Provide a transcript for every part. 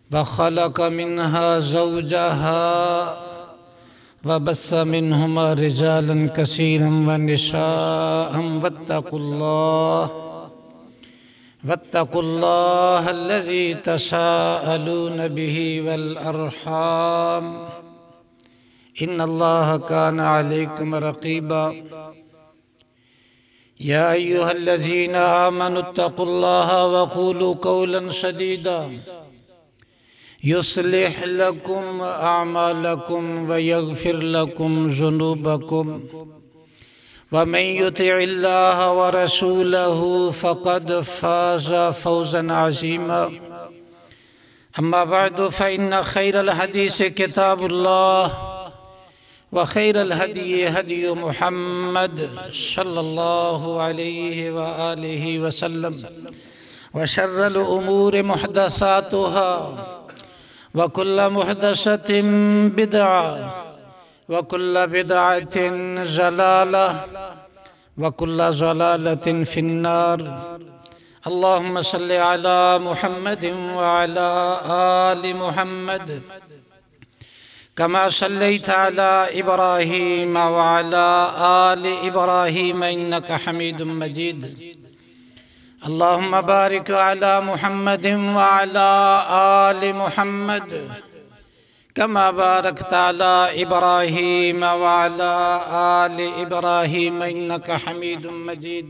वख़लक़ मिन्हा ज़ौजहा वबस्स मिन्हुमा रिजालन कसीरन व निसाअन वत्तक़ुल्लाह अल्लज़ी तसाअलून बिही वल अर्हाम इन्नल्लाह कान अलैकुम रक़ीबा। या अय्युहल्लज़ीना आमनुत्तक़ुल्लाह वक़ूलू क़ौलन सदीदा युस्लिह लकुम अअमालकुम व यग़फ़िर लकुम ज़ुनूबकुम व मन युतिइल्लाह व रसूलहू फ़क़द फ़ाज़ फ़ौज़न अज़ीमा। अम्मा बअद फ़इन्न खैरल हदीस किताबुल्लाह व खैरल हदी हदी मुहम्मद सल्लल्लाहु अलैहि व आलिहि वसल्लम व शर्रल उमूर मुहदसातुहा व कुल्ल मुहदसतिन बिदअ व कुल्ल बिदअतिन ज़लाला व कुल्ल ज़लालतिन फिन्नार। अल्लाहुम्मा सल्लि अला मुहम्मदिन व अला आलि मुहम्मद कमा सल्लैता अला इब्राहीम व अला आलि इब्राहीम इन्नका हमीदुम मजीद। अल्लाहुम्मा बारिक अला मुहम्मदिन व अला आलि मुहम्मद कमा बारकता अला इब्राहीम व अला आलि इब्राहीम इन्नका हमीदुम मजीद।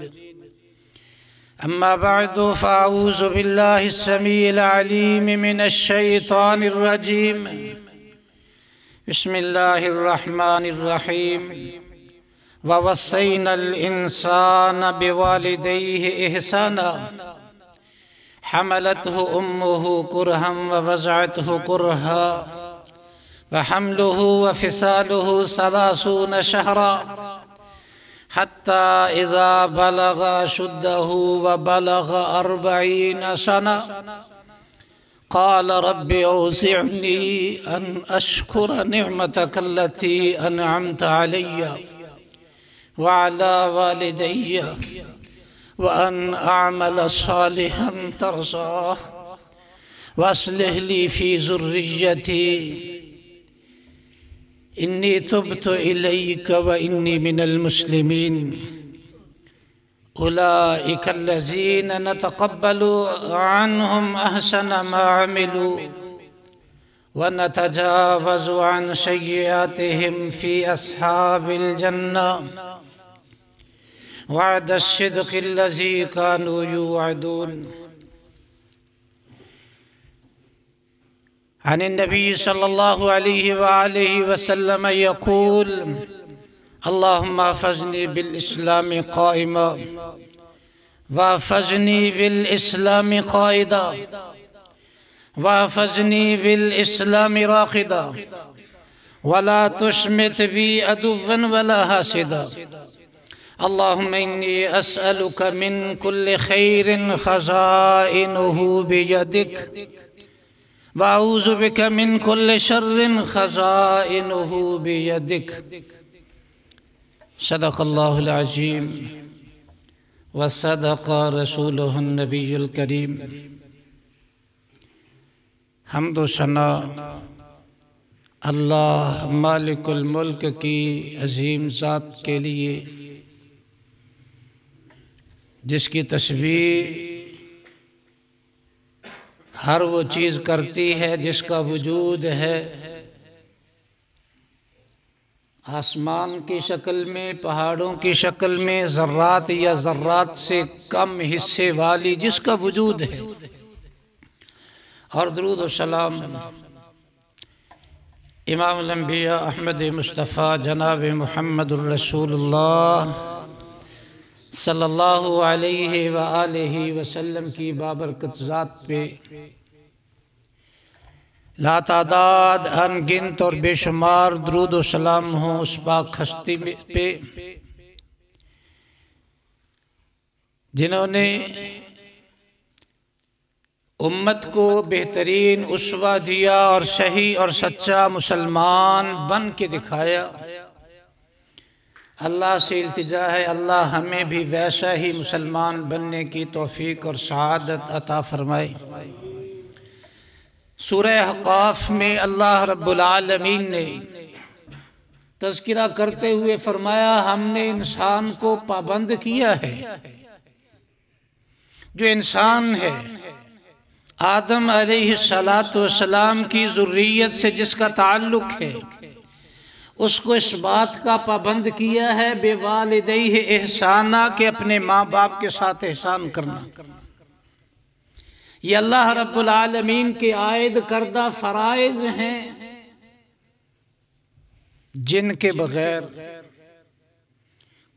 अम्मा बअदु फ़अऊज़ु बिल्लाहि अस्समीइल अलीम मिनश शैतानिर रजीम। बिस्मिल्लाहिर्रहमानिर्रहीम। ववस्सैनल इंसाना बिवालिदैहि इहसाना हमलतहु उम्मुहु कुरहन व वज़अतहु कुरहा व हम्लुहु व फ़िसालुहु सलासून शहरा हत्ता इज़ा बलग अशुद्धहु व बलग अर्बईन सना क़ाल रब्बि औज़िअनी अन अश्कुर निअमतक अल्लती अनअमत अलय्या व अला वालिदैया व अन अअमल सालिहन तर्ज़ाह व अस्लिह ली फ़ी ज़ुर्रिय्यती इन्नी तुब्तु इलैक व इन्नी मिनल मुस्लिमीन। उलाइका अल्लज़ीना नतक़ब्बलु अन्हुम अहसना मा अमिलू व नतजावज़ु अन सय्यिआतिहिम फ़ी अस्हाबिल जन्नह वअदश-शिद्क़ि अल्लज़ी कानू युअदून। अन-नबी सल्लल्लाहु अलैहि व आलिहि वसल्लम यक़ूल अल्लाहुम्मा अहफ़ज़नी बिल इस्लामी क़ाइमा वहफ़ज़नी बिल इस्लामी क़ाइदा वहफ़ज़नी बिल इस्लामी राक़िदा वला तुश्मित बी अदुव्वन वला हासिदा। अल्लाहुम्मा इन्नी अस्अलुका मिन कुल्लि खैरिन ख़ज़ाइनुहु बियदिक व अऊज़ु बिका मिन कुल्लि शर्रिन ख़ज़ाइनुहु बियदिक। सदक़ल्लाहुल अज़ीम व सदक़ रसूलुहुन नबियुल करीम। हम्द व सना अल्लाह मालिकुल मुल्क की अज़ीम ज़ात के लिए जिसकी तस्बीह हर वो चीज़ करती है जिसका वजूद है, आसमान की शक्ल में, पहाड़ों की शक्ल में, ज़र्रात या ज़र्रात से कम हिस्से वाली जिसका वजूद है। और दुरूद व सलाम इमामुल अंबिया अहमद मुस्तफ़ा जनाब मुहम्मदुर रसूलुल्लाह सल्लल्लाहु अलैहि व आलिहि वसल्लम की बाबरकत ज़ात पे लातादाद अनगिनत और बेशुमार दुरूद व सलाम हो उस पाक हस्ती पे जिन्होंने उम्मत को बेहतरीन उसवा दिया और सही और सच्चा मुसलमान बन के दिखाया। अल्लाह से इल्तिजा है अल्लाह हमें भी वैसा ही मुसलमान बनने की तौफीक और सआदत अता फरमाए। सूरह अहक़ाफ़ में अल्लाह रब्बुल आलमीन ने तज़किरा करते हुए फरमाया, हमने इंसान को पाबंद किया है। जो इंसान है आदम अलैहिस्सलातु वस्सलाम की ज़ुर्रियत से जिसका ताल्लुक़ है, उसको इस बात का पाबंद किया है बेवालिदैहि एहसाना, के अपने माँ बाप के साथ एहसान करना। ये अल्लाह रब्बुल आलमीन के आयद करदा फ़राइज़ हैं, जिनके बगैर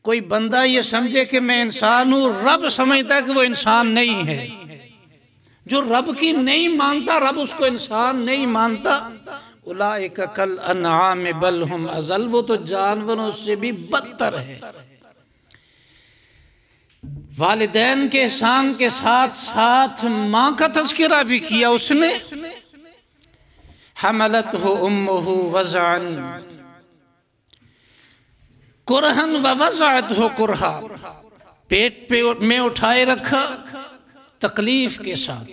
कोई बंदा ये समझे कि मैं इंसान हूँ, रब समझता है कि वो इंसान नहीं है। जो रब की नहीं मानता, रब उसको इंसान नहीं मानता। उलाइका कल अनआम बल हुम अज़ल, वो तो जानवरों से भी बदतर है। वालिदैन के एहसान के साथ साथ माँ का तज़किरा भी किया उसने। हमलतहु उम्मुहु वज़अन कुरहन व वज़अतहु कुरहा, पेट पे में उठाए रखा तकलीफ के साथ,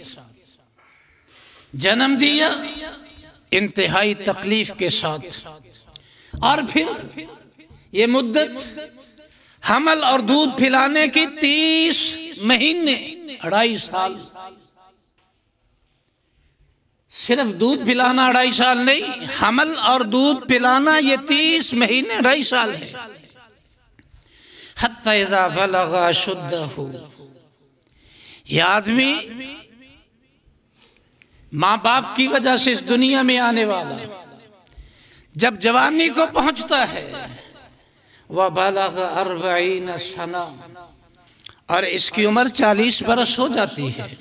जन्म दिया इंतहाई तकलीफ के साथ, और फिर ये मुद्दत हमल और दूध पिलाने की 30 महीने, 2.5 साल। सिर्फ दूध पिलाना 2.5 साल नहीं, हमल और दूध पिलाना ये 30 महीने 2.5 साल है। हत्ता इज़ा बलगा शुद्धहु, ये आदमी माँ बाप की वजह से इस दुनिया में आने वाला, जब जवानी को पहुंचता है, वह बलग 40 सना, और इसकी उम्र 40 बरस हो जाती है।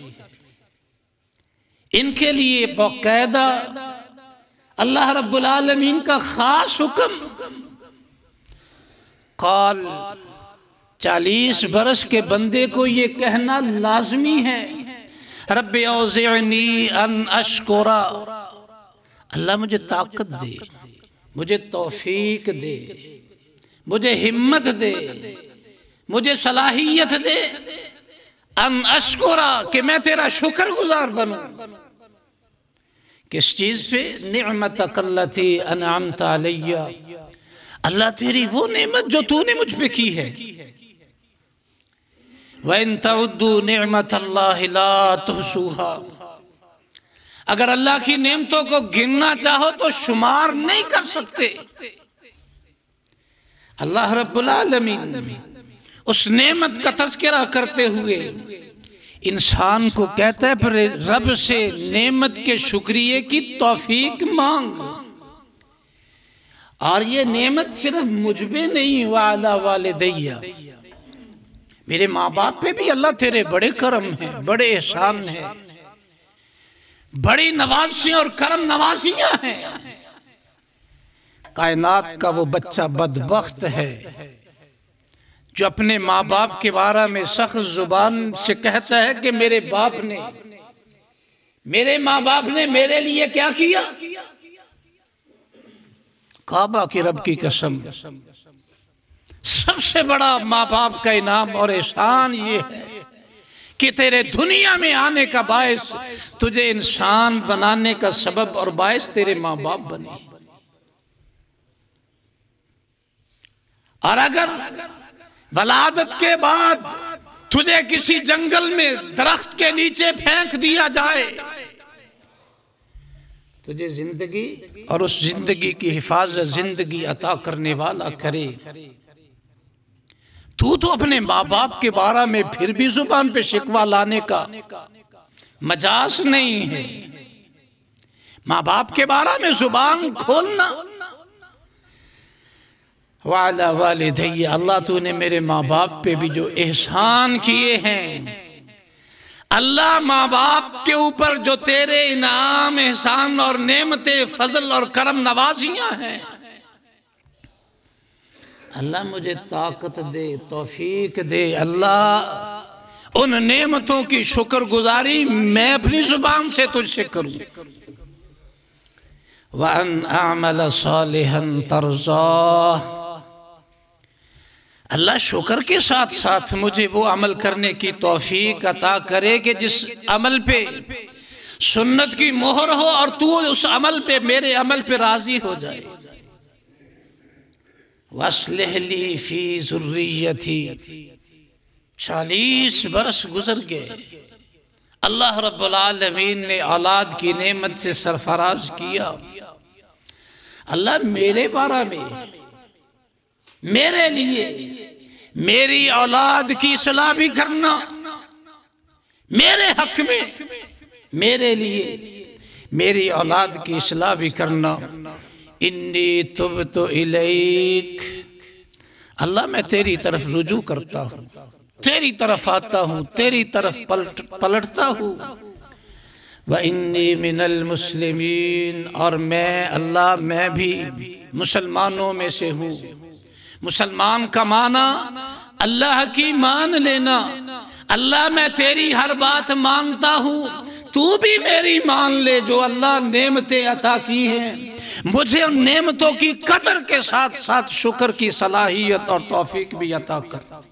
इनके लिए बाकायदा अल्लाह रब्बुल आलमीन का खास हुक्म, काल 40 बरस के बंदे को ये कहना लाजमी है, रब्बि औज़िअनी अन अश्कुरा, अल्लाह मुझे ताकत दे, मुझे तौफीक दे, मुझे हिम्मत दे, मुझे सलाहियत दे, अन अश्कुरा, कि मैं तेरा शुक्रगुजार बनूं। किस चीज पे? निअमतकल्लती अनअमत अलैया, अल्लाह तेरी वो नेमत जो तूने मुझ पे की है। व इन तउद्दू निअमतल्लाहि ला तुहसूहा, अगर अल्लाह की नेमतों को गिनना चाहो तो शुमार नहीं कर सकते। अल्लाह रब्बुल आलमीन उस नेमत का तज़किरा करते हुए इंसान को कहता है, पर रब से नेमत के शुक्रिये की तौफीक मांग। और ये नेमत सिर्फ मुझ पे नहीं, वाला वालिदैया, मेरे माँ बाप पे भी अल्लाह तेरे बड़े करम हैं, बड़े एहसान हैं, बड़ी नवाजियां और करम नवाजियां हैं। कायनात का वो बच्चा बदबख्त है जो अपने माँ बाप के बारे में सख्त जुबान से कहता है कि मेरे माँ बाप ने मेरे लिए क्या किया। काबा की रब की कसम, सबसे बड़ा माँ बाप का इनाम और एहसान ये है कि तेरे दुनिया में आने का बायस, तुझे इंसान बनाने का सबब और बायस तेरे माँ बाप बने। और अगर वलादत के बाद तुझे किसी जंगल में दरख्त के नीचे फेंक दिया जाए, तुझे जिंदगी और उस जिंदगी की हिफाजत जिंदगी अता करने वाला करे। तू तो अपने माँ बाप के बारे में फिर भी जुबान पे शिकवा लाने का मजाज नहीं है। माँ बाप के बारे में जुबान खोलना, वाला वालिदैया, अल्लाह तूने मेरे माँ बाप पे भी जो एहसान किए हैं, अल्लाह माँ बाप के ऊपर जो तेरे इनाम एहसान और नेमतें फजल और करम नवाजियां हैं, अल्लाह मुझे ताकत दे, तौफीक दे। अल्लाह उन नेमतों की शुक्रगुजारी मैं अपनी जुबान से तुझसे करूं। वअन अअमल सालिहन तर्ज़ा, अल्लाह शुक्र के साथ साथ मुझे वो अमल करने की तौफीक अता करे कि जिस अमल पे सुन्नत की मोहर हो और तू उस अमल पे, मेरे अमल पे राजी हो जाए। वस्लिह ली फी ज़ुर्रियती, 40 बरस गुजर गए। अल्लाह रब्बुल आलमीन ने औलाद की नेमत से सरफराज किया। अल्लाह मेरे बारे में, मेरे लिए, मेरी औलाद की इस्लाह भी करना, मेरे हक में, मेरे लिए मेरी औलाद की इस्लाह भी करना। इन्नी तुब्तु इलैक, अल्लाह मैं तेरी तरफ रुजू करता हूँ, तेरी तरफ आता हूँ, तेरी तरफ पलटता हूँ। व इन्नी मिनल मुस्लिमीन, और मैं अल्लाह मैं भी मुसलमानों में से हूँ। मुसलमान का माना अल्लाह की मान लेना। अल्लाह मैं तेरी हर बात मानता हूँ, तू भी मेरी मान ले। जो अल्लाह नेमतें अता की हैं, मुझे उन नेमतों की कदर के साथ साथ शुक्र की सलाहियत और तौफीक भी अता कर।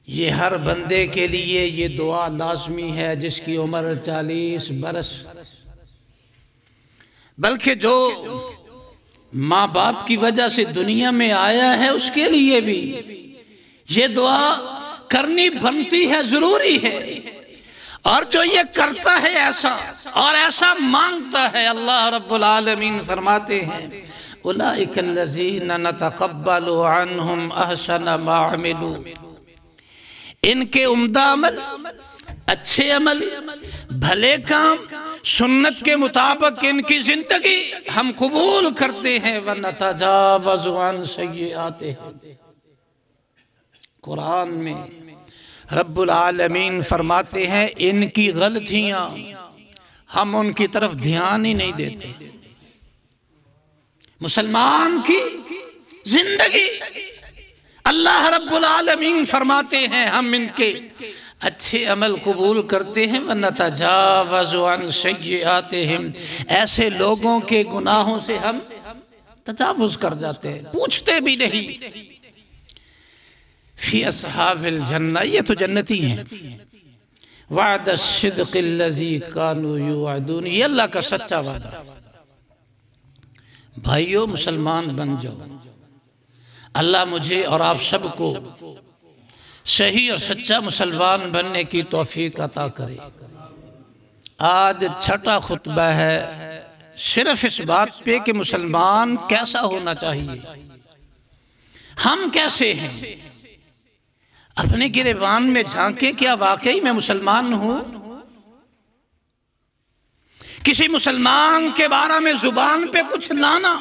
ये हर बंदे के लिए ये दुआ लाजमी है जिसकी उम्र 40 बरस, बल्कि जो माँ बाप की वजह से दुनिया में आया है उसके लिए भी ये दुआ करनी बनती है, जरूरी है। और जो ये करता है ऐसा और ऐसा मांगता है, अल्लाह रब्बुल आलमीन फरमाते हैं उलाइकल्लज़ीना नतक़ब्बलु अन्हुम अहसना मा अमिलू, इनके उम्दा अमल, अच्छे अमल, भले काम, सुन्नत के मुताबिक इनकी जिंदगी हम कबूल करते हैं। व नतजावज़ु अन सय्यिआतिहिम, कुरान में रब्बुल आलमीन फरमाते हैं इनकी गलतियां हम उनकी तरफ ध्यान ही नहीं देते। मुसलमान की जिंदगी अल्लाह रब्बुल आलमीन फरमाते हैं हम इनके अच्छे अमल कबूल करते हैं। व नतजावज़ु अन सय्यिआतिहिम, ऐसे लोगों के गुनाहों से हम तजावुज कर जाते हैं, पूछते भी नहीं। फी अस्हाबिल जन्नह, ये तो जन्नती हैं। वादा सिद्क़िल्लज़ी कानू युअदून, ये अल्लाह का सच्चा वादा। भाइयों मुसलमान बन जाओ, अल्लाह मुझे और आप सबको सही और सच्चा मुसलमान बनने की तौफीक अता करे। आज छठा खुतबा है सिर्फ इस बात पे कि मुसलमान कैसा होना चाहिए, हम कैसे हैं। अपने गिरेबान में झांके, क्या वाकई मैं मुसलमान हूं? किसी मुसलमान के बारे में जुबान पे कुछ लाना,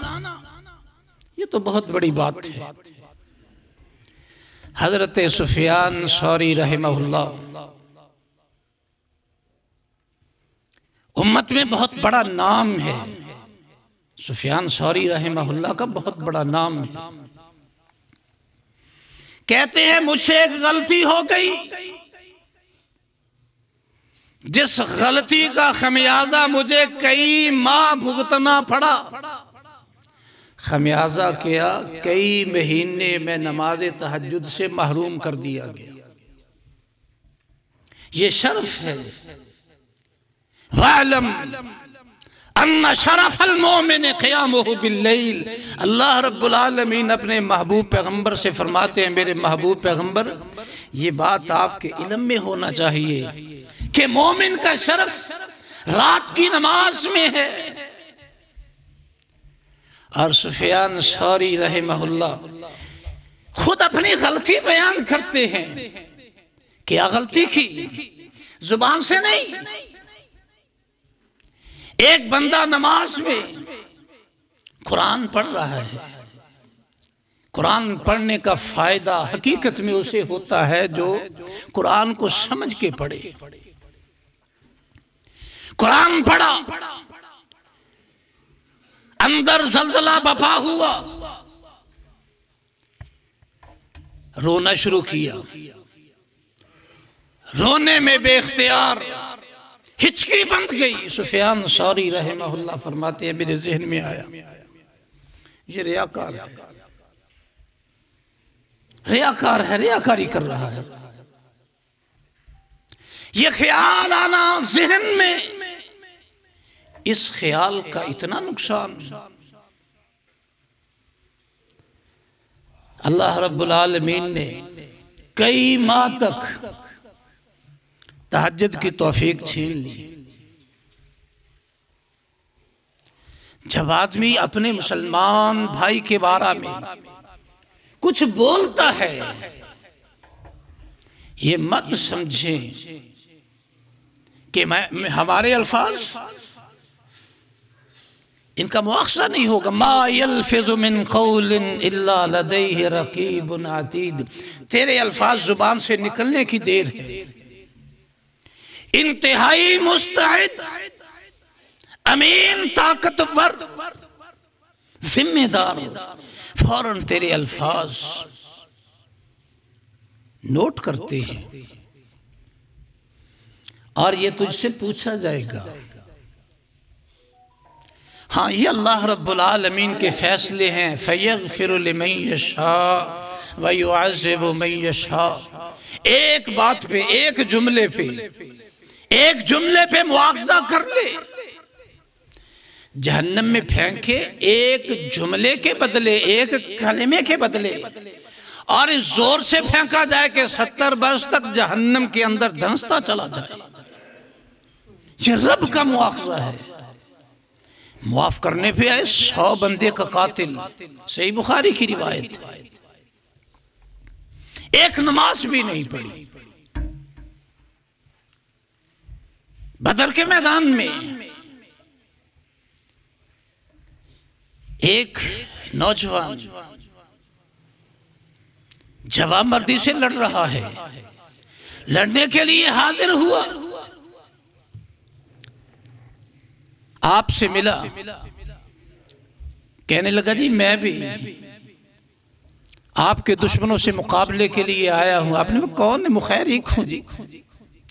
ये तो बहुत बड़ी बात है। हजरत सुफियान सौरी रहमहुल्लाह उम्मत में बहुत बड़ा नाम है। सुफियान सौरी रहमहुल्लाह का बहुत बड़ा नाम है। कहते हैं मुझसे एक गलती हो गई, जिस गलती का खमियाजा मुझे कई माह भुगतना पड़ा। खमियाजा क्या, कई महीने में नमाज तहज्जुद से महरूम कर दिया गया। ये शर्फ है। वालम अन्ना शरफल मोमिन क़ियामुहु बिल्लैल, अल्लाह रब्बुल आलमीन अपने महबूब पैगंबर से फरमाते हैं, मेरे महबूब पैगंबर ये बात आपके इल्म में होना चाहिए कि मोमिन का शरफ रात की नमाज में है। और सुफियान सौरी रहमहुल्लाह खुद अपनी गलती बयान करते हैं। क्या गलती की? जुबान से नहीं। एक बंदा नमाज में कुरान पढ़ रहा है, कुरान पढ़ने का फायदा हकीकत में उसे होता है जो कुरान को समझ के पढ़े। कुरान पढ़ा, अंदर जलजला बपा हुआ, रोना शुरू किया। रोने में बेख्तियार हिचकी बंध गई। सुफियान सौरी रहमहुल्लाह फरमाते हैं मेरे ज़हन में आया ये रियाकार है, रियाकार है, रियाकारी कर रहा है। ये ख्याल आना जहन में, इस ख्याल का इतना नुकसान। अल्लाह रब्बुल आलमीन ने कई माह तक तहज्जुद की तौफीक छीन ली। जब आदमी अपने मुसलमान भाई के बारे में कुछ बोलता है, ये मत समझे कि हमारे अल्फाज इनका मुआखजा नहीं होगा। मा यल्फिज़ु मिन क़ौलिन इल्ला लदैहि रक़ीबुन अतीद। तेरे अल्फाज जुबान से निकलने की देर है, इंतहाई मुस्तैद, अमीन, ताकतवर, जिम्मेदार, फौरन तेरे अल्फाज नोट करते हैं और ये तुझसे पूछा जाएगा। हाँ, ये अल्लाह रब्बुल आलमीन के फैसले हैं। फयग़फ़िरु लिमन यशा व युअज़्ज़िबु मन यशा। एक बात पे, एक जुमले पे मुआवजा कर ले, जहन्नम में फेंके एक जुमले के बदले, एक कलमे के बदले, और इस जोर से फेंका जाए कि 70 वर्ष तक जहन्नम के अंदर धंसता चला जाए। ये रब का मुआवजा है। मुआफ करने पे आए 100 बंदे का कातिल, सही बुखारी की रिवायत। एक नमाज भी नहीं पढ़ी। बदर के मैदान में एक नौजवान जवामर्दी से लड़ रहा है, लड़ने के लिए हाजिर हुआ, आपसे मिला, कहने लगा जी मैं भी आपके दुश्मनों से मुकाबले के लिए आया हूं। आपने कहा कौन है? मुखैरिक हूं जी।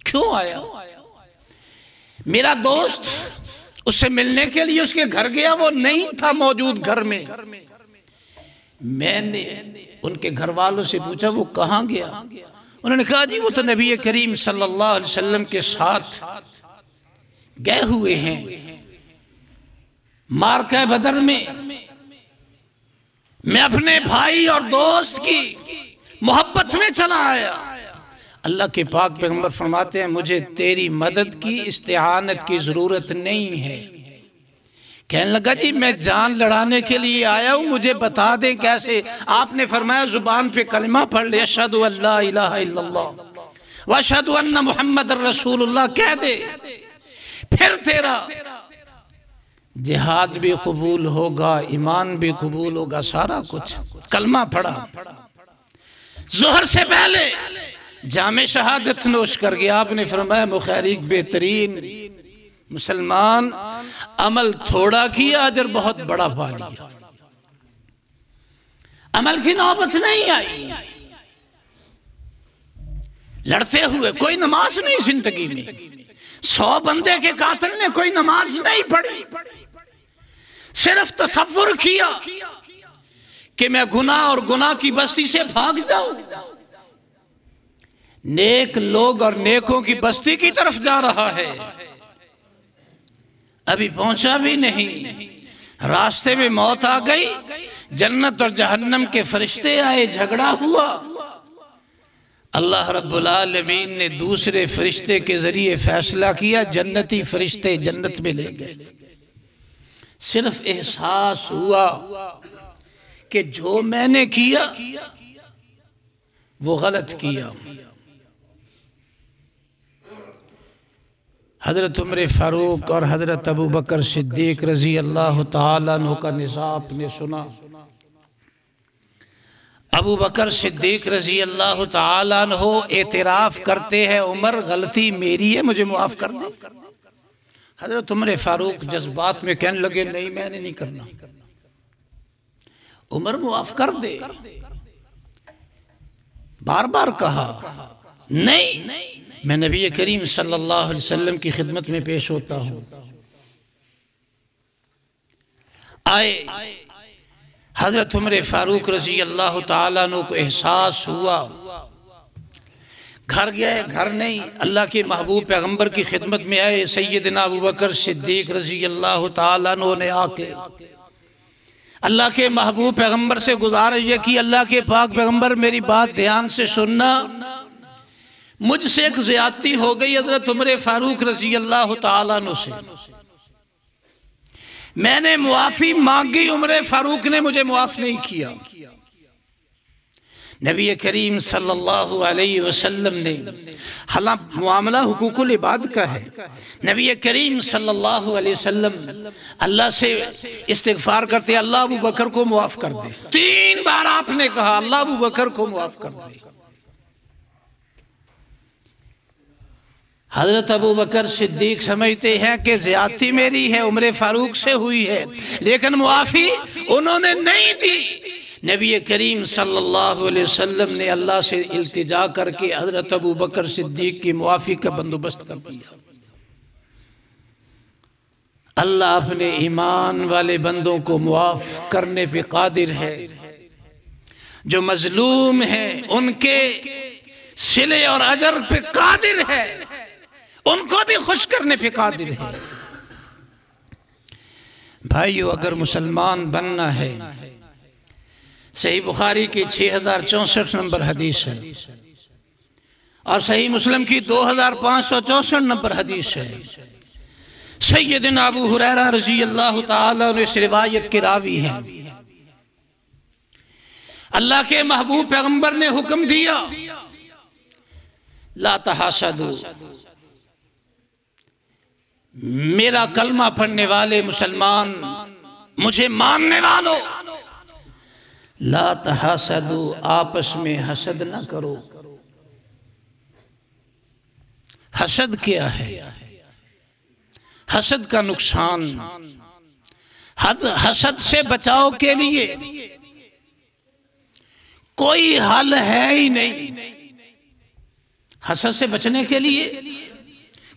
क्यों आया? मेरा दोस्त उससे मिलने के लिए उसके घर गया, वो नहीं था मौजूद घर में। मैंने उनके घर वालों से पूछा वो कहाँ गया? उन्होंने कहा जी वो तो नबी करीम सल्लल्लाहु अलैहि वसल्लम के साथ गए हुए हैं मार्का बदर में। मैं अपने भाई और दोस्त की मोहब्बत में चला आया। अल्लाह के पाक पैगंबर फरमाते हैं मुझे तेरी मदद की, इस्तिआनत की जरूरत नहीं है। कहने लगा जी मैं जान लड़ाने के लिए आया हूं, मुझे बता दे कैसे? आपने फरमाया जुबान पे कलमा पढ़ ले, अशहदु अल्ला इलाहा इल्लल्लाह व अशहदु अन्ना मुहम्मदर रसूलुल्लाह कह दे, फिर तेरा जिहाद भी कबूल होगा, ईमान भी कबूल होगा, सारा कुछ। कलमा पढ़ा, जोहर से पहले जामे शहादत नोश कर गया। आपने फरमाया मुखैरिक बेहतरीन मुसलमान, अमल थोड़ा किया, अजर बहुत बड़ा पा लिया। अमल की नौबत नहीं आई। लड़ते हुए कोई नमाज नहीं जिंदगी में। 100 बंदे के कातिल ने कोई नमाज नहीं पढ़ी, सिर्फ तसव्वुर किया कि मैं गुनाह और गुनाह की बस्ती से भाग जाऊं। नेक लोग और नेकों की बस्ती की तरफ जा रहा है, अभी पहुंचा भी नहीं, रास्ते में मौत आ गई। जन्नत और जहन्नम के फरिश्ते आए, झगड़ा हुआ। अल्लाह रब्बुल आलमीन ने दूसरे फरिश्ते के जरिए फैसला किया, जन्नती फरिश्ते जन्नत में ले गए। सिर्फ एहसास हुआ कि जो मैंने किया वो गलत किया। हजरत उमर फारूक और हजरत अबू बकर सिद्दीक रजी अल्लाह ताला अन्हु का निज़ा आपने सुना। अबू बकर सिद्दीक रजी अल्लाह ताला अन्हु एतराफ़ करते हैं उमर गलती मेरी है, मुझे माफ़ कर दे। हजरत उमर फारूक जज्बात में कहने लगे नहीं मैंने नहीं करना। उमर माफ़ कर दे, बार बार कहा नहीं, मैं नबी करीम सल्लल्लाहु अलैहि वसल्लम की खिदमत में पेश होता हूं। आए हजरत उमर फारूक रजी अल्लाह ताला अन्हु को एहसास हुआ घर गए, घर नहीं, अल्लाह के महबूब पैगंबर की खिदमत में आए। सैयदना अबू बकर सिद्दीक रज़ी अल्लाह ताला अन्हु ने आके अल्लाह के महबूब पैगंबर से गुजारिश ये की, अल्लाह के पाक पैगंबर मेरी बात ध्यान से सुनना, मुझसे एक ज़्यादती हो गई हज़रत उमर फारूक रज़ी अल्लाह ताला अन्हु से। मैंने मुआफ़ी मांगी, उमर फारूक ने मुझे मुआफ़ नहीं किया। नबी करीम सल्लल्लाहु अलैहि वसल्लम ने, हालांकि मामला हुकूकुल इबाद का है, नबी करीम सल्लल्लाहु अलैहि वसल्लम अल्लाह से इस्तिग़फ़ार करते, अल्लाह अबू बकर को मुआफ़ कर दे। 3 बार आपने कहा अल्लाह अबू बकर को मुआफ़ कर दे। हज़रत अबू बकर सिद्दीक समझते हैं कि ज़्यादती मेरी है, उमर फारूक से हुई है, लेकिन मुआफ़ी उन्होंने नहीं दी। नबी करीम सल्लल्लाहु अलैहि वसल्लम ने अल्लाह से इल्तिजा करके हज़रत अबू बकर सिद्दीक की मुआफ़ी का बंदोबस्त कर दिया। अल्लाह अपने ईमान वाले बंदों को मुआफ़ करने पे कादिर है। जो मजलूम हैं उनके सिले और अजर पे कादिर है, उनको भी खुश करने पे कादिर है। भाइयों, अगर मुसलमान बनना है, सही बुखारी की 6064 नंबर हदीस है और सही मुस्लिम की 2564 नंबर हदीस है। सैयदना अबू हुरैरा रज़ी अल्लाह ताला अन्हु इस रिवायत के रावी हैं। अल्लाह के महबूब पैगंबर ने हुक्म दिया, ला तहासदू, मेरा कलमा पढ़ने वाले मुसलमान, मुझे मानने वालों, ला तहासदू, आपस में हसद ना करो। हसद क्या है? हसद का नुकसान, हसद से बचाव के लिए कोई हल है ही नहीं। हसद से बचने के लिए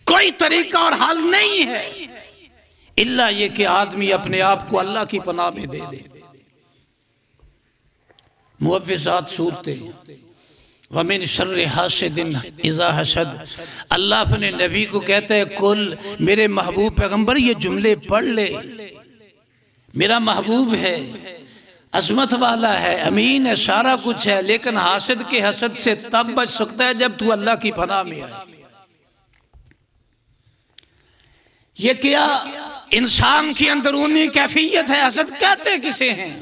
कोई तरीका और हल नहीं है, इल्ला ये कि आदमी अपने आप को अल्लाह की पनाह में दे दे। मुअव्विज़ात सूरतें, वमिन शर्रि हासिदिन इज़ा हसद। अल्लाह अपने नबी को कहता है, कुल मेरे महबूब पैगंबर ये जुमले पढ़ ले, मेरा महबूब है, अज़मत वाला है, अमीन है, सारा कुछ है, लेकिन हासिद के हसद से तब बच सकता है जब तू अल्लाह की पनाह में आए। ये क्या इंसान की अंदरूनी कैफियत है? हसद कहते किसे हैं?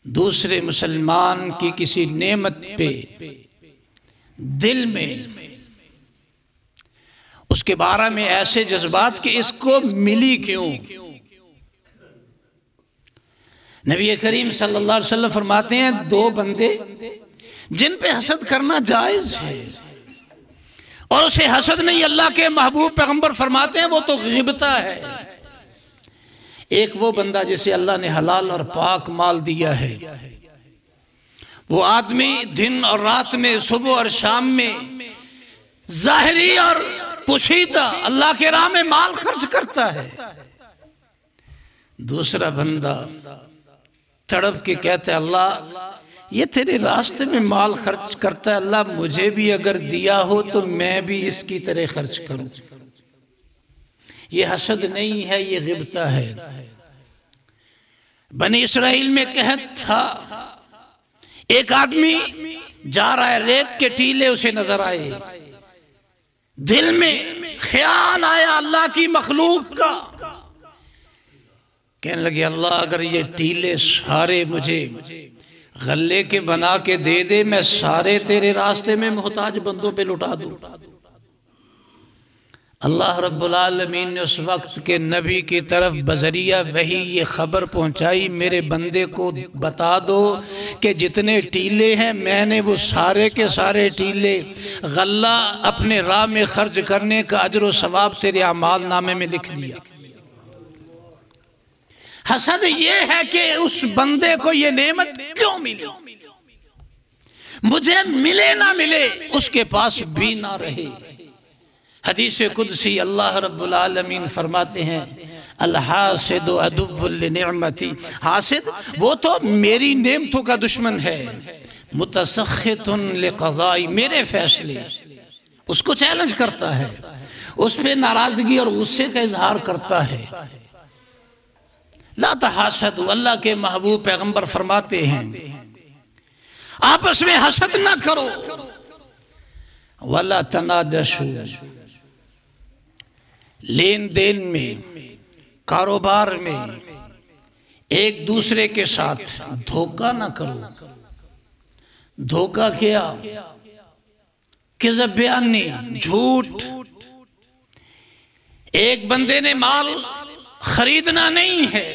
दूसरे मुसलमान की किसी नेमत पे दिल में उसके बारे में ऐसे जज्बात कि इसको मिली क्यों। नबी करीम सल्लल्लाहु अलैहि वसल्लम फरमाते हैं, 2 बंदे जिन पे हसद करना जायज है और उसे हसद नहीं, अल्लाह के महबूब पैगंबर फरमाते हैं वो तो गिबता है। एक वो बंदा जिसे अल्लाह ने हलाल और पाक माल दिया है, वो आदमी दिन और रात में, सुबह और शाम में जाहिरी और पोशीदा अल्लाह के राह में माल खर्च करता है। दूसरा बंदा तड़प के कहता है, अल्लाह ये तेरे रास्ते में माल खर्च करता है, अल्लाह मुझे भी अगर दिया हो तो मैं भी इसकी तरह खर्च करूं। ये हसद नहीं है, ये गिबता है। बनी इस्राइल में कहत था, एक आदमी जा रहा है, रेत के टीले उसे नजर आए, दिल में ख्याल आया अल्लाह की मखलूक का, कहने लगे अल्लाह अगर ये टीले सारे मुझे गल्ले के बना के दे दे, मैं सारे तेरे रास्ते में मोहताज बंदों पे लुटा दूं। अल्लाह रब्बुल आलमीन ने उस वक्त के नबी की तरफ बजरिया वही ये खबर पहुंचाई, मेरे बंदे को बता दो कि जितने टीले हैं मैंने वो सारे के सारे टीले गल्ला अपने राह में खर्च करने का अजर व सवाब तेरे अमाल नामे में लिख दिया। हसद ये है कि उस बंदे को ये नेमत क्यों मिली, मुझे मिले ना मिले, उसके पास भी ना रहे। हदीस कुदसी अल्लाह रब्बुल आलमीन फरमाते हैं, अल-हासिदु अदुव्वुल लिनिअमती, हासिद वो तो मेरी नेमतों का दुश्मन है, मुतसख्खितुन लिक़ज़ाई, मेरे फैसले, उसको चैलेंज करता है, उस पर नाराजगी और गुस्से का इजहार करता है। ला तहासदु, अल्लाह के महबूब पैगंबर फरमाते हैं आपस में हसद ना करो। वला तनाजशु, लेन देन में, कारोबार में एक दूसरे के साथ धोखा ना करो। धोखा क्या? किज़ब बयानी, झूठ। एक बंदे ने माल खरीदना नहीं है,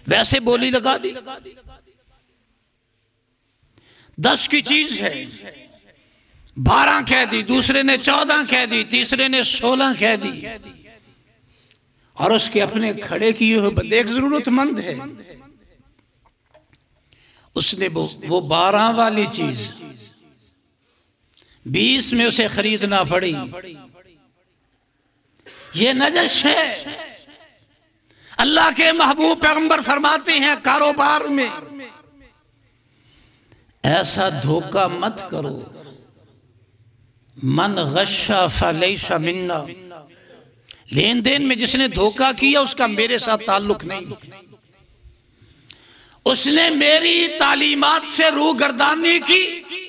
वैसे बोली लगा दी। 10 की चीज है, 12 कह दी, दूसरे ने 14 कह दी, तीसरे ने 16 कह दी, और उसके अपने खड़े किए हुए बंदे एक जरूरतमंद है, उसने वो 12 वाली चीज 20 में उसे खरीदना पड़ी। ये नजश है। अल्लाह के महबूब पैगंबर फरमाते हैं कारोबार में ऐसा धोखा मत करो। मन गश्शा फलैसा मिन्ना, लेन देन में जिसने धोखा किया उसका मेरे साथ ताल्लुक नहीं, उसने मेरी तालीमात से रूगर्दानी की,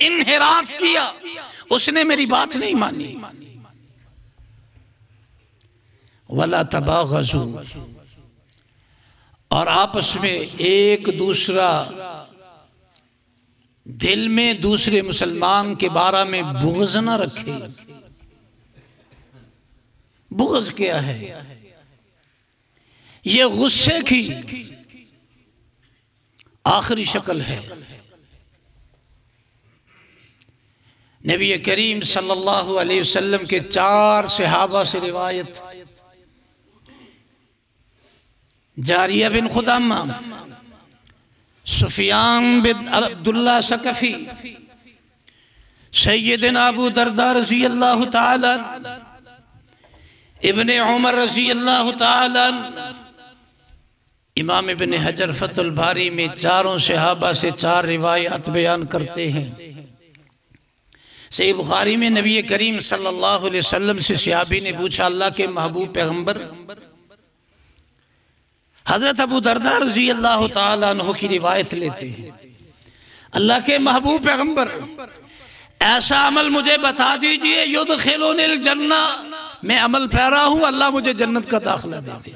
इन्हिराफ किया, उसने मेरी बात नहीं मानी। वला तबागजू, और आपस में एक दूसरा दिल में दूसरे मुसलमान के बारे में बुग़्ज़ न रखे। बुग़्ज़ क्या है? ये गुस्से की आखिरी शक्ल है। नबी करीम सल्लल्लाहु अलैहि वसल्लम के 4 सहाबा से रिवायत, जारिया बिन खुदामा, सुफियान बिन अब्दुल्ला सकफी, सैयदना अबू दरदा रज़ी अल्लाह ताला, इब्ने उमर रज़ी अल्लाह ताला। इमाम इब्ने हजर फतुल बारी में चारों सहाबा से 4 रिवायत बयान करते हैं। सही बुखारी में नबी करीम सल्लल्लाहु अलैहि वसल्लम से सहाबी ने पूछा, अल्लाह के महबूब पैगंबर, हजरत अबू दरदा रज़ी अल्लाह ताला अन्हु की रिवायत लेते हैं, अल्लाह के महबूब पैगंबर ऐसा अमल मुझे बता दीजिए, युदखिलुनिल जन्ना, मैं अमल पैरा हूं, अल्लाह मुझे जन्नत का दाखिला दे दे।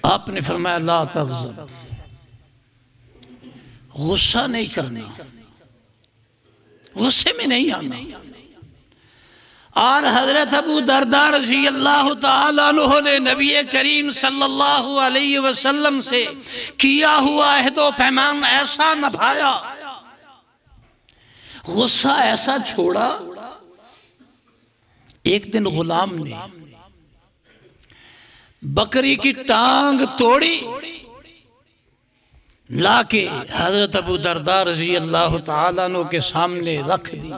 आपने फरमाया ला तग़ज़ब, गुस्सा नहीं करना, गुस्से में नहीं आना। और हजरत अबू दरदा रज़ी अल्लाह ताला अन्हु ने नबी करीम सल्लल्लाहु अलैहि वसल्लम से किया हुआ अहदो पैमान ऐसा निभाया, गुस्सा ऐसा छोड़ा। एक दिन गुलाम ने बकरी की टांग तोड़ी, लाके हजरत अबू दरदा रज़ी अल्लाह ताला अन्हु के सामने रख दी।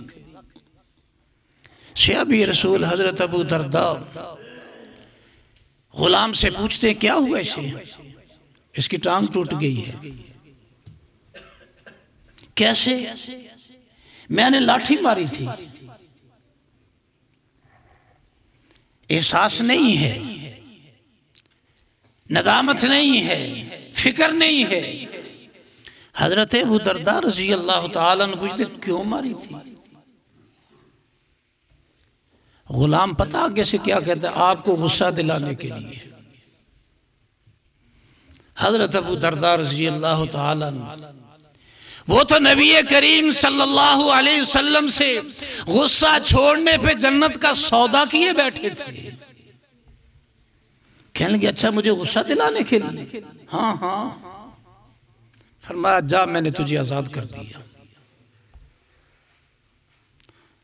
सहाबी रसूल हजरत अबू दरदा गुलाम से पूछते क्या हुआ इसे? इसकी टांग टूट गई है। कैसे? मैंने लाठी मारी थी। एहसास नहीं है, नदामत नहीं है, फिक्र नहीं है। हजरत अबू दरदा रज़ी अल्लाह ताला ने पूछते क्यों मारी थी? गुलाम पता आगे से क्या कहता है? आपको गुस्सा दिलाने के लिए। हजरत अबू दरदा रज़ी अल्लाह ताला वो तो नबी करीम सल्लल्लाहु अलैहि वसल्लम से गुस्सा छोड़ने पे जन्नत का सौदा किए बैठे थे। कहने लगे अच्छा मुझे गुस्सा दिलाने के लिए? हाँ हाँ। फरमाया जा मैंने तुझे आजाद कर दिया।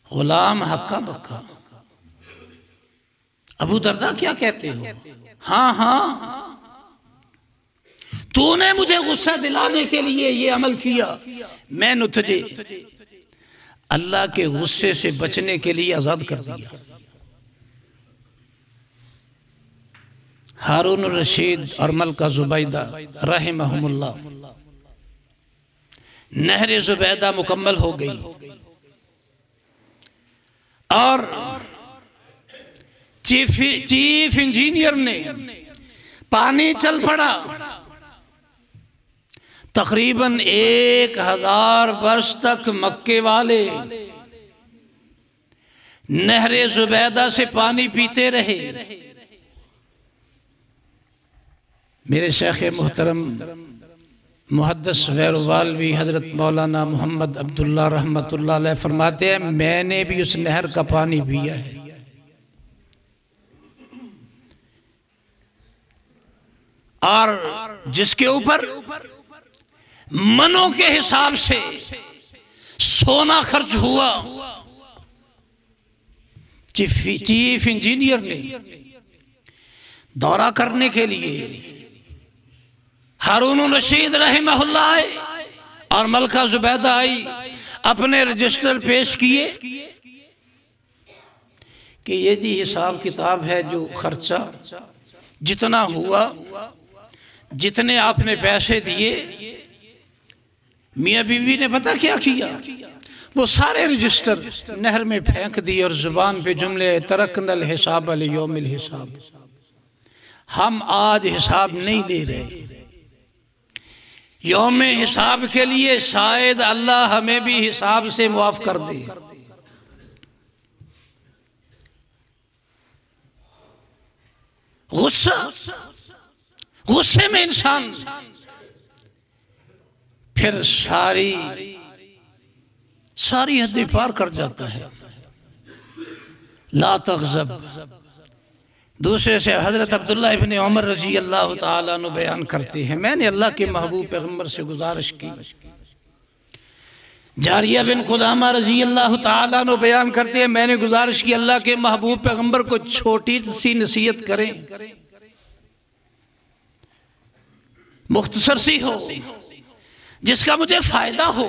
गुलाम हक्का बक्का। अबू दरदा क्या कहते हो? हाँ हाँ, तूने मुझे गुस्सा दिलाने के लिए ये अमल किया, मैंने तुझे अल्लाह के गुस्से से बचने के लिए आजाद कर दिया। हारून रशीद और मलका जुबैदा रहमहुमुल्लाह नहर जुबैदा मुकम्मल हो गई और चीफ इंजीनियर ने पानी चल पड़ा। तकरीबन 1000 वर्ष तक मक्के वाले नहर जुबैदा से पानी पीते रहे। मेरे शेख मोहतरम मुहद्दिस गैरुवालवी हजरत मौलाना मोहम्मद अब्दुल्ला रहमतुल्लाह अलैह फरमाते हैं, मैंने भी उस नहर का पानी पिया है। और जिसके ऊपर मनों के हिसाब से सोना खर्च हुआ, चीफ इंजीनियर ने दौरा करने के लिए हारून रशीद रहमहुल्लाह आए और मलका जुबैदा आई, अपने रजिस्टर पेश किए कि ये जी हिसाब किताब है, जो खर्चा जितना हुआ, जितने आपने पैसे दिए। मियाँ बीवी ने पता क्या किया, वो सारे रजिस्टर नहर में फेंक दिए और जुबान पे जुमले तरकनल हिसाब अल-यौमिल हिसाब, हम आज हिसाब नहीं ले रहे, यौम हिसाब के लिए शायद अल्लाह हमें भी हिसाब से मुआफ कर दे। गुस्सा, गुस्से में इंसान फिर सारी हदें पार कर जाता है। ला तग़ज़ब। दूसरे से हजरत अब्दुल्ला इब्न उमर रजी अल्लाह ताला अन्हु बयान करते हैं, मैंने अल्लाह के महबूब पैगम्बर से गुजारिश की। जारिया बिन खुदामा रजी अल्लाह ताला अन्हु बयान करते हैं, मैंने गुजारिश की अल्लाह के महबूब पैगम्बर को छोटी सी नसीहत करें, मुख्तसर सी हो, जिसका मुझे फायदा हो।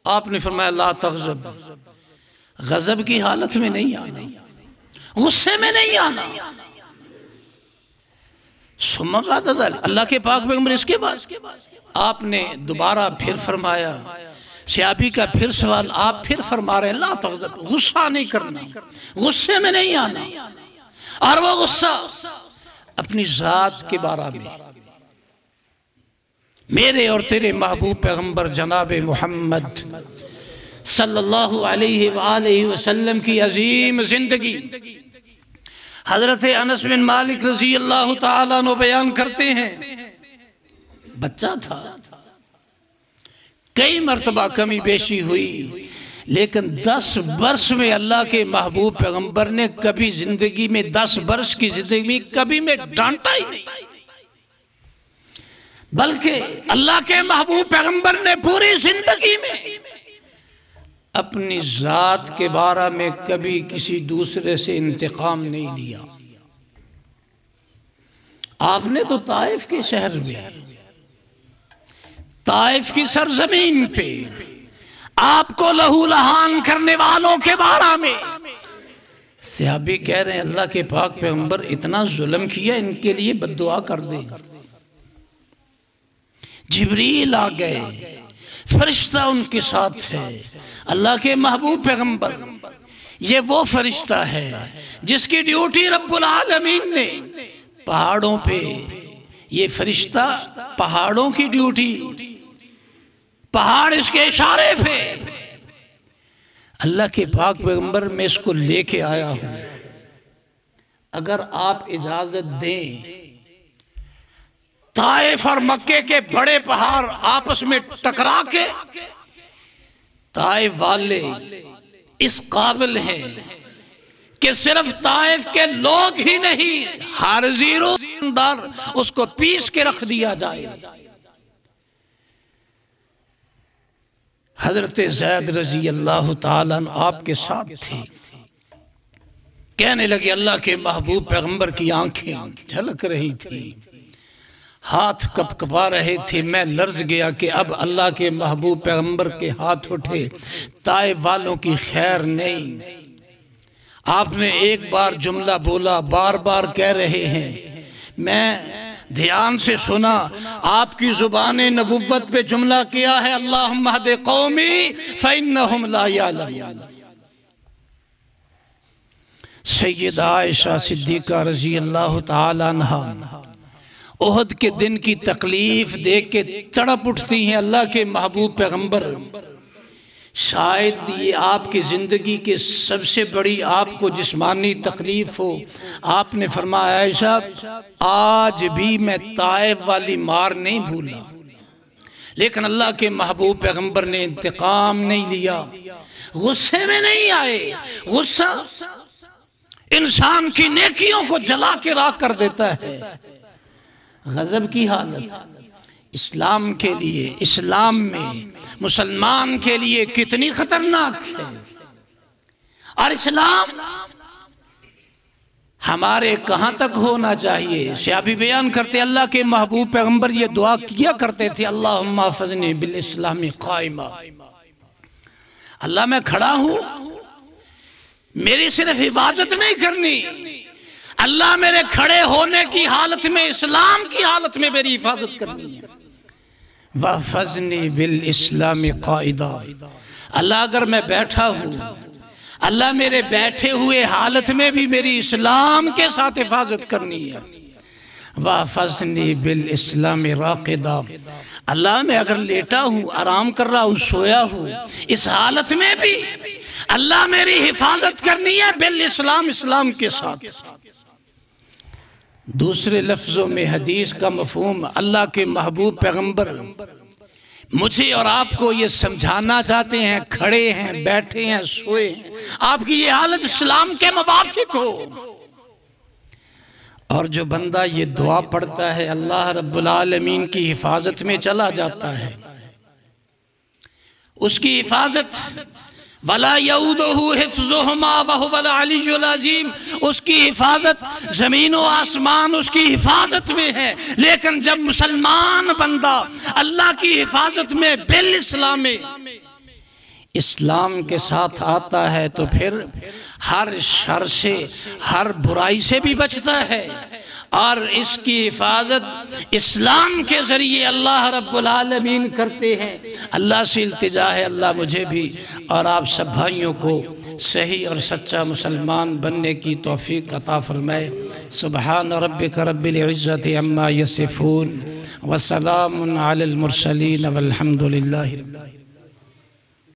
आपने फरमाया ला तग़ज़ब, गज़ब की हालत में नहीं आना, गुस्से में नहीं आना। सुम्मा बाद अल्लाह के पाक पैगंबर, इसके बाद आपने दोबारा फिर फरमाया, सहाबी का फिर सवाल, आप फिर फरमा रहे हैं ला तग़ज़ब, गुस्सा नहीं करना, गुस्से में नहीं आना। और वो गुस्सा अपनी जात के बारे में, मेरे और तेरे महबूब पैगंबर जनाब मोहम्मद सल्लल्लाहु अलैहि वसल्लम की अजीम जिंदगी। हजरत अनस बिन मालिक रजी अल्लाह ताला अन्हु बयान करते हैं, बच्चा था, कई मर्तबा कमी बेशी हुई, लेकिन 10 वर्ष में अल्लाह के महबूब पैगंबर ने कभी जिंदगी में, 10 वर्ष की जिंदगी में कभी में डांटा ही नहीं, बल्कि अल्लाह के महबूब पैगंबर ने पूरी जिंदगी में अपनी जात के बारे में कभी किसी दूसरे से इंतकाम नहीं लिया। आपने तो ताइफ के शहर में, ताइफ की सरजमीन पे आपको लहू लहान करने वालों के बारे में सहाबी कह रहे हैं, अल्लाह के पाक पैगंबर इतना जुल्म किया, इनके लिए बद्दुआ कर दे। जिब्रील आ गए, फरिश्ता उनके साथ है। अल्लाह के महबूब पैगंबर, ये वो फरिश्ता है जिसकी ड्यूटी रब्बुल आलमीन ने पहाड़ों पे, ये फरिश्ता पहाड़ों की ड्यूटी, पहाड़ इसके इशारे पे, अल्लाह के पाक पैगंबर मैं इसको लेके आया हूं, अगर आप इजाजत दें ताइफ और मक्के के बड़े पहाड़ आपस में टकरा के ताइफ वाले इस काबिल हैं कि सिर्फ ताइफ के लोग ही नहीं, हर जीरोदार उसको पीस के रख दिया जाए। हजरत ज़ैद रजी अल्लाह ताला अन्हु आपके साथ थे। कहने लगे, अल्लाह के महबूब पैगंबर की आंखें झलक रही थी, हाथ कपकपा रहे थे। मैं लर्ज गया कि अब अल्लाह के महबूब पैगंबर के हाथ उठे, ताइफ वालों की खैर नहीं। आपने एक बार जुमला बोला, बार बार कह रहे हैं, मैं ध्यान से सुना, आपकी ज़ुबान नबुव्वत पे जुमला किया है अल्लाहुम्मा हदि कौमी फ़इन्नहुम ला यअलमून। सैयदा आयशा सिद्दीक़ा रज़ी अल्लाह ताला अन्हा ओहद के दिन की तकलीफ देख के तड़प उठती हैं। अल्लाह के महबूब पैगंबर, शायद ये आपकी ज़िंदगी के सबसे बड़ी आपको जिस्मानी तकलीफ हो। आपने फरमाया आयशा, आज भी मैं ताइफ वाली मार नहीं भूला, लेकिन अल्लाह के महबूब पैगंबर ने इंतकाम नहीं लिया, गुस्से में नहीं आए। गुस्सा इंसान की नेकियों को जला के राख कर देता है। गजब की हालत इस्लाम के लिए, इस्लाम में मुसलमान के लिए कितनी खतरनाक है। और इस्लाम हमारे कहाँ तक होना चाहिए। सियाबी बयान करते अल्लाह के महबूब पैगंबर ये दुआ किया करते थे, अल्लाहुम्मा फज़नी बिल इस्लामी क़ाइमा। अल्लाह मैं खड़ा हूँ, मेरी सिर्फ हिफाजत नहीं करनी, अल्लाह मेरे खड़े होने की हालत में, इस्लाम की हालत में मेरी हिफाजत करनी है। वफ़ज़नी बिल इस्लामी क़ाइदा। अल्लाह अगर मैं बैठा हूँ, अल्लाह मेरे बैठे हुए हालत में भी मेरी इस्लाम के साथ हिफाजत करनी है। वफ़ज़नी बिल इस्लामी राक़िदा। अल्लाह मैं अगर लेटा हूँ, आराम कर रहा हूँ, सोया हूँ, इस हालत में भी अल्लाह मेरी हिफाजत करनी है बिल इस्लाम, इस्लाम के साथ। दूसरे लफ्ज़ों में हदीस का मफ़हूम अल्लाह के महबूब पैगंबर मुझे और आपको ये समझाना चाहते हैं, खड़े हैं, बैठे हैं, सोए हैं, आपकी ये हालत इस्लाम के मुवाफिक हो। और जो बंदा ये दुआ पढ़ता है, अल्लाह रब्बुल आलमीन की हिफाजत में चला जाता है। उसकी हिफाजत वला यऊदुहु हिफ्ज़ुहुमा वहुवल अलियुल अज़ीम, उसकी हिफाजत ज़मीन व आसमान उसकी हिफाजत में है। लेकिन जब मुसलमान बंदा अल्लाह की हिफाजत में बिल इस्लाम में, इस्लाम के साथ आता है, तो फिर हर शर से, हर बुराई से भी बचता है। और इसकी हिफाजत इस्लाम के ज़रिए अल्लाह रब्बुल आलमीन करते हैं। अल्लाह से इल्तिजा है, अल्लाह मुझे भी और आप सब भाइयों को सही और सच्चा मुसलमान बनने की तौफीक अता फरमाए। सुबहान रब्बिक रब्बिल इज़्ज़ति अम्मा यसिफून व सलामुन अलल मुरसलीन वल्हम्दुलिल्लाहि रब्बिल आलमीन।